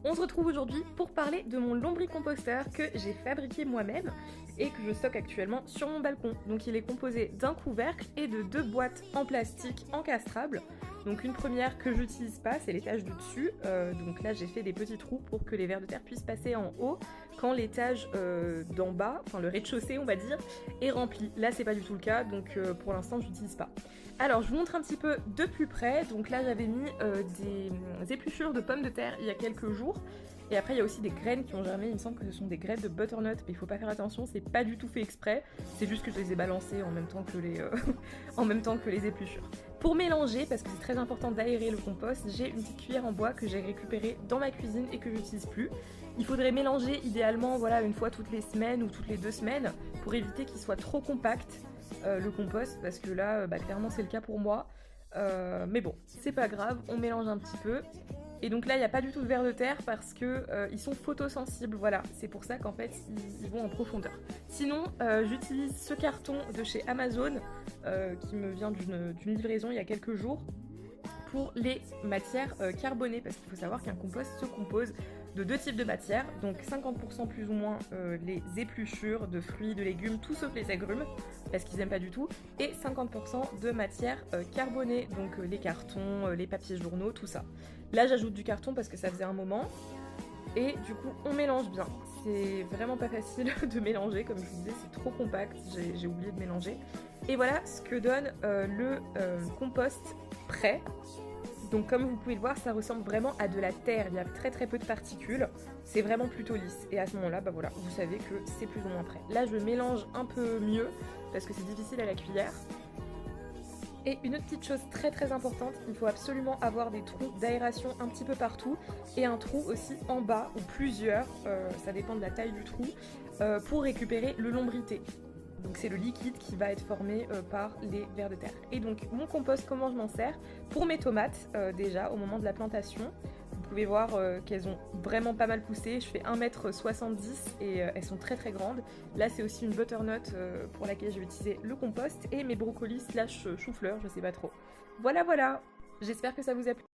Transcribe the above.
On se retrouve aujourd'hui pour parler de mon lombricomposteur que j'ai fabriqué moi-même et que je stocke actuellement sur mon balcon. Donc il est composé d'un couvercle et de 2 boîtes en plastique encastrables. Donc une première que j'utilise pas, c'est l'étage du dessus. Donc là j'ai fait des petits trous pour que les vers de terre puissent passer en haut quand l'étage d'en bas, enfin le rez-de-chaussée on va dire, est rempli. Là c'est pas du tout le cas, donc pour l'instant je l'utilise pas. Alors je vous montre un petit peu de plus près. Donc là j'avais mis des épluchures de pommes de terre il y a quelques jours. Et après il y a aussi des graines qui ont germé, il me semble que ce sont des graines de butternut, mais il faut pas faire attention, c'est pas du tout fait exprès, c'est juste que je les ai balancées en même temps que les, en même temps que les épluchures. Pour mélanger, parce que c'est très important d'aérer le compost, j'ai une petite cuillère en bois que j'ai récupérée dans ma cuisine et que j'utilise plus. Il faudrait mélanger idéalement voilà, une fois toutes les semaines ou toutes les 2 semaines pour éviter qu'il soit trop compact le compost, parce que là clairement c'est le cas pour moi. Mais bon, c'est pas grave, on mélange un petit peu. Et donc là, il n'y a pas du tout de vers de terre parce que ils sont photosensibles, voilà. C'est pour ça qu'en fait, ils vont en profondeur. Sinon, j'utilise ce carton de chez Amazon qui me vient d'une livraison il y a quelques jours pour les matières carbonées, parce qu'il faut savoir qu'un compost se compose de 2 types de matières, donc 50% plus ou moins les épluchures de fruits, de légumes, tout sauf les agrumes, parce qu'ils n'aiment pas du tout, et 50% de matières carbonées, donc les cartons, les papiers journaux, tout ça. Là j'ajoute du carton parce que ça faisait un moment, et du coup on mélange bien. C'est vraiment pas facile de mélanger, comme je vous disais, c'est trop compact, j'ai oublié de mélanger. Et voilà ce que donne le compost prêt. Donc comme vous pouvez le voir, ça ressemble vraiment à de la terre, il y a très très peu de particules, c'est vraiment plutôt lisse. Et à ce moment-là, voilà, vous savez que c'est plus ou moins prêt. Là je mélange un peu mieux, parce que c'est difficile à la cuillère. Et une autre petite chose très très importante, il faut absolument avoir des trous d'aération un petit peu partout et un trou aussi en bas ou plusieurs, ça dépend de la taille du trou, pour récupérer le lombrité. Donc c'est le liquide qui va être formé par les vers de terre. Et donc mon compost, comment je m'en sers? Pour mes tomates déjà au moment de la plantation. Vous pouvez voir qu'elles ont vraiment pas mal poussé. Je fais 1,70 m et elles sont très très grandes. Là c'est aussi une butternut pour laquelle je vais utiliser le compost. Et mes brocolis slash chou-fleurs, je sais pas trop. Voilà voilà, j'espère que ça vous a plu.